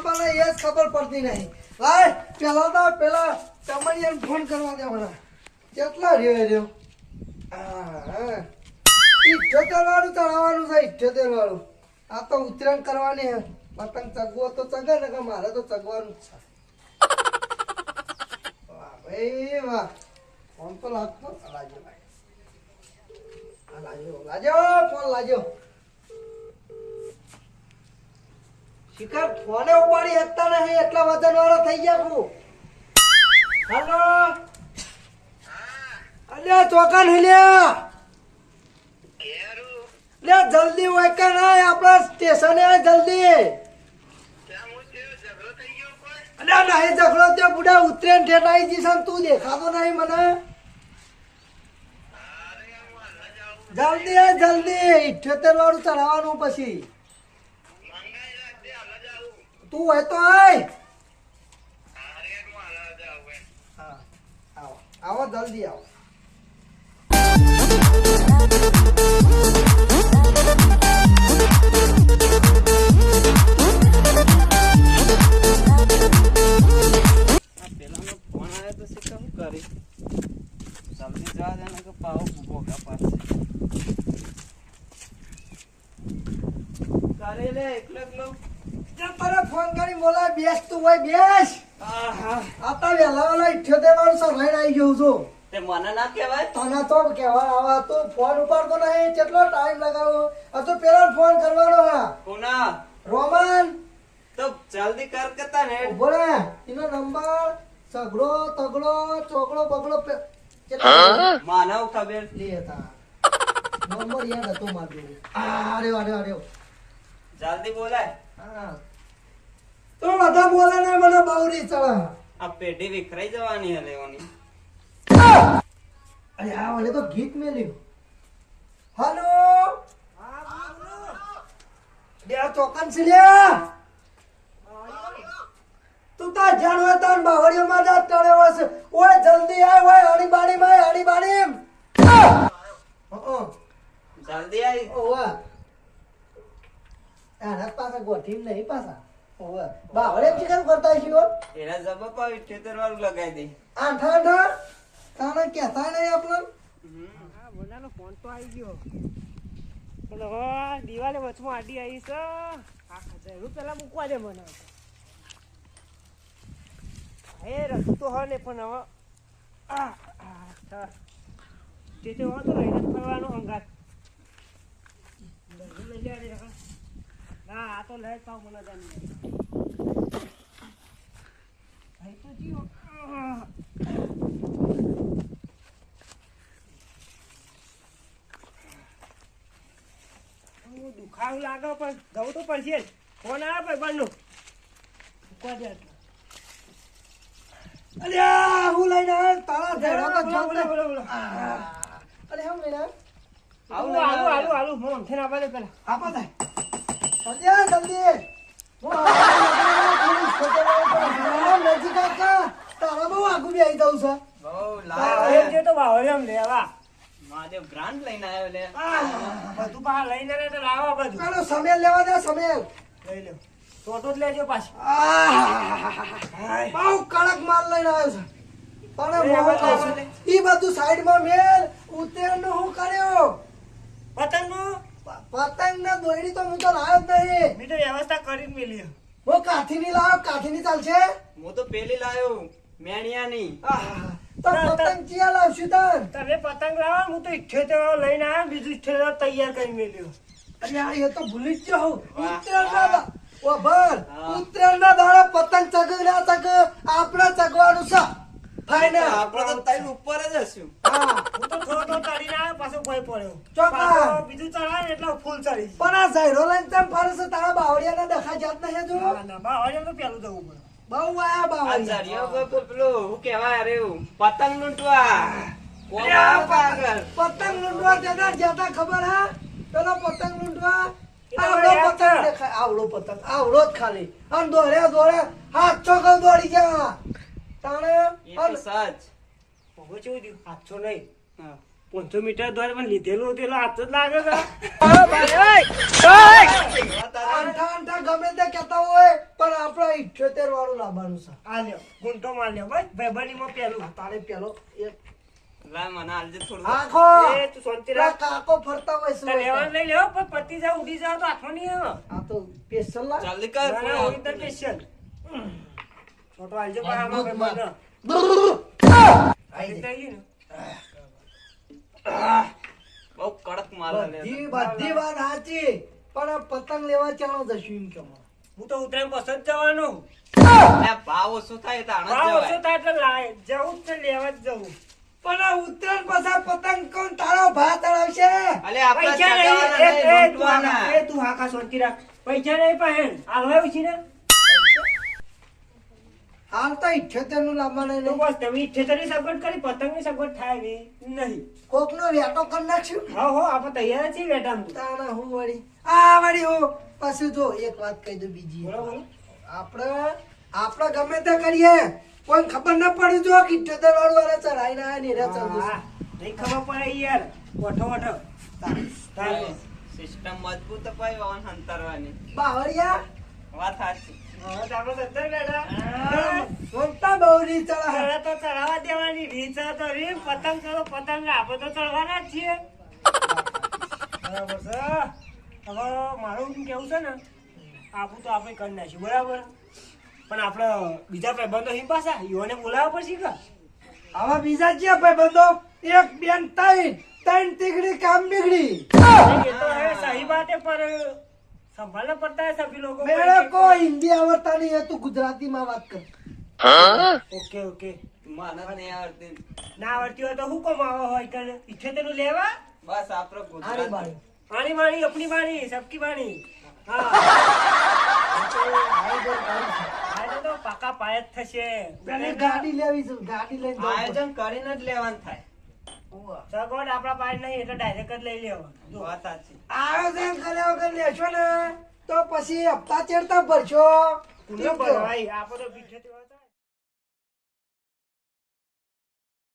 મને એ જ ખબર પડતી નહીં. લાય પેલા તો પેલા ચમડિયાને ફોન કરવા દે મને. કેટલા રહ્યો? હા 78 વાળું ચડાવવાનું છે. 78 વાળું. આ તો ઉત્તરાયણ કરવાની હે. પતંગ ચગવો તો ચગે ને કે મારે તો ચગવાનું જ છે. વાહ ભાઈ વાહ. ફોન તો લાગતો લાજો ફોન લાજો. શિખર ફોને ઉપાડી શકતા નહીં, એટલા વજન વાળો થઈ ગયા હું. હાલો અલ્યા ચોકાન હિલ્યા લે જલ્દી હોય કે નહીં આપણા સ્ટેશને જલ્દી. અલ્યા નહીં ઝઘડો તે બુડા ઉતરેન ઠેઠાઈ જઈશ તું દેખાતો નહીં મને. જલ્દી 78 વાળું ચડાવવાનું પછી તું હોય તો આય. હા આવો જલ્દી આવો. પેલાનો ફોન આવ્યો તો શું કામ કરી જલ્દી જવા દે ને કે પાવો ભોગા પાસે કરે લે એકલો પર ફોન કરી બોલા બેસ તું હોય બેસ. આ તો વેલા વેલા 78 વાળું સરાઈને આવી ગયું છું. તે મને ના કહેવાય તને તો કહેવા આવા તું ફોન ઉપાડતો નહીં. કેટલો ટાઈમ લગાવો? આ તો પેલા ફોન કરવાનો હા. કોના રોમન તો જલ્દી કર કેતા ને ઉભો રે. એનો નંબર સગડો તગડો ચોકડો બગડો માનવ ખબર લે તા નંબર યાદ હતો મારો. અરે જલ્દી બોલાય. હા તો બધા બોલે ને મને બાવરી ચડા. આ પેઢી વિખરાઈ જવાની હે લેવાની. અરે આ વાલે તો ગીત મેલ્યું. હાલો બે ચોકન છે લ્યા. તું તા જાણવા તાન બાવળીઓ માં જાત ટળે વસ. ઓય જલ્દી આય ઓય આડી બાડી માં આડી બાડી. જલ્દી આય. ઓવા આના પાછા ગોઠીમ નહીં પાછા. ઓવા બાવળે ચિકન કરતા છીઓ. એના જવાબ 78 વાળું લગાઈ દે. આઠા તાને કહેતા નહીં આપણે. હા બોલાનો ફોન તો આવી ગયો. બોલો હો દિવાલે વચમાં આડી આવી છે. આ જરૂર પેલા મૂકવા દે મને. એ રસ્તો હો ને પણ હવે તે તો વાંધો લઈને જ ફરવાનો અંગાત. લઈ લે ના આ તો લઈ પાવ મને જાણી ભાઈ તો જીઓ. દુખાવું લાગે પણ જવું તો પડશે જ. ફોન આવ્યો ભાઈ બંધ મૂકવા દે. અલ્યા હું લઈને આવ્યો તારા ઘેડા તો જમ ને. બોલો અરે હું લઈને હાલું મોમ છે ના પાડે પેલા આપા થાય. અલ્યા જલ્દી હું મેજી કાકા તારા બહુ આગુ બી આવી દઉં છે. બહુ એમ લાવ છે તો બાવળે એમ લેવા મહાદેવ ગ્રાન્ડ લઈને આવ્યો લે. બધું બહાર લઈને રે તો લાવો બધું કાલો સમેલ લેવા દે સમેલ. લઈ લો ટોટો જ લેજો પાછી. બહુ કડક માલ લઈને આવ્યો છે. પણ એ મોહો હવે છે. ઈ બધું સાઈડમાં મેલ ઉતેર નું હું કર્યો. પતંગ નું પતંગ ને દોયડી તો હું તો લાવ્યો જ નહીં. મેં તો વ્યવસ્થા કરીને મેલી. હું કાઠીની લાવ્યો. કાઠીની ચાલશે. હું તો પેલી લાયો મેણિયાની. તો પતંગ ચિયા લાવશું તાર. તમે પતંગ લાવો હું તો 78 લઈને આવ્યો. બીજું 78 તૈયાર કરી મેલ્યો. અરે આ એ તો ભૂલી જ જાઉં. વાહ. ઉત્તરાયણના ઓ ભર હા. ઉત્તરાયણના દાડા પતંગ ચગ ના ચગ આપણે ચગવાનું છે. ફાઈનલ. આપણે તો તૈન ઉપર જ હશું. હા હું તો થોડો ચડીને આવ્યો પાછો ભય પડ્યો. ચોક્કસ. પાછો બીજું ચડાવે ને એટલે ફૂલ ચડી. પણ આ ઝૈરો લઈને તેમ ફરે છે તારા બાવળિયાના ડખા જાત નહીં જો. ના બાવળે તો પેલું જવું પડે. બહુ આયા આ બાવળિયા. ઝાડિયો પેલું હું કહેવાય અરે પતંગ લૂંટવા. કોમ અરે આ આવે આગળ. પતંગ લૂંટવા જતા ખબર હા પેલો પતંગ લૂંટવા એ તો આવડો યાદ પતંગ છે. દેખાય. આવડો જ ખાલી અને દોડે હાથ ચોકવ દોડી ગયા તાણે એ તો સચ. હવે કેવું થયું? 800 નહીં હા. 500 મીટર દોડે પણ લીધેલું હતું એટલે હાથ જ લાગે છે. આ અંઠા ગમે તે કહેતા હોય પણ આપણે 78 વાળું લાવવાનું છે. આ લ્યો ગુંટો માર લ્યો ભાઈ ભાઈબંધીમાં પેલું તારે પેલો એક લાય મને આલજે થોડું. આખો એ તું શાંતિ પેલા રાખ કાકો ફરતા હોય શું તો લેવાનું લઈ લેવો પણ પતિ જાવ ઉડી જાવ તો હાથમાં નહીં આવે આ તો સ્પેશિયલ લા જલ્દી કર. ના, ના, કોઈ ઓરિજિનલ સ્પેશિયલ ફોટો આલજો પણ આમાં મજબૂત ભાઈબંધ આઈ જાય. આવી ગયું બહુ કડક માલ આલે. બધી વાત સાચી પણ આ પતંગ લેવા ચાલો જશું એમ કેમ ને હું તો ઉતરાયણ પસંદ જવાનું અલ્યા ભાવ ઓછો થાય તો આણંદ ભાવ ઓછો જવાય. થાય એટલે લાય જવું જ છે લેવા જ જવું પણ આ ઉત્તરાયણ પછી પતંગ કોણ તારો ભાત ચડાવશે? અલ્યા આપણે પૈસા ચગાવવાના નહીં નહીં, એ તું લૂંટવાના. હાકા એ તું હાકા શાંતિ રાખ પૈસા નહીં પહેણ હાલવા છે ને હાલ તો 78 નું લાવવાનું તો નહીં. બસ તમે 78 ની સગવડ કરી પતંગની સગવડ થાય નહીં કોકનો રેટો કરી નાખશું. હા હો આપણે તૈયાર જ છીએ બેઠા તાણા હું વળી આ વળી હું પાછું જો એક વાત કહી દઉં બીજી. બરોબર આપણે ગમે તે કરીએ કોઈ ખબર ન પડી જો કે 78 વાળું વાળા ચડાઈ ના ને રે ચાલુ હા નહીં ખબર પડે યાર ઓઠો ઓઠો તારે સિસ્ટમ મજબૂત અપાય વાહન હંતારવાની. બાવળિયા વાત સાચી. હવે તો આપણે અંદર બેઠા મોટા બહુરી ચડા ચડા તો ચડાવવા દેવાની રીત તો રીત પતંગ ચડો પતંગ આપણે તો ચડવાના જ છીએ બરાબર છે હવે મારું એમ કેવું છે ને આપણું તો આપણે કરી નાખ્યું બરાબર પણ આપણે બીજા ભાઈબંધો હિમ પાછા યુવાને બોલાવવા પડશે કે આવા બીજા છે ભાઈ બંધો એક બેન ત્રણ તીગડી કામ બીગડી એ તો है सही बात है पर संभालना पड़ता है सभी लोगों મેરે કો હિન્દી આવડતા નહીં હે તું ગુજરાતીમાં વાત કર. ओके ओके મને જ નહીં આવડતી. ના આવડતી હોય તો હું કોમ આવો હોય કને 78 નું લેવા બસ આપણો આરી ગુજરાત. બારી. આની વાણી अपनी वाणी सबकी वाणी હા આજે તો પાકા પાય જ થશે પેલી ગાડી લેવી છે ગાડી લઈને જવું પડે. આયોજન કરીને જ લેવાનું થાય. સગવડ આપણા પાસે નહીં એટલે ડાયરેક્ટ જ લઈ લેવાનું વાત સાચી. આયોજન કર્યા વગર લેશો ને તો પછી હપ્તા ચડતા ભરશો. ભાઈ આપણે તો 78 હોય તો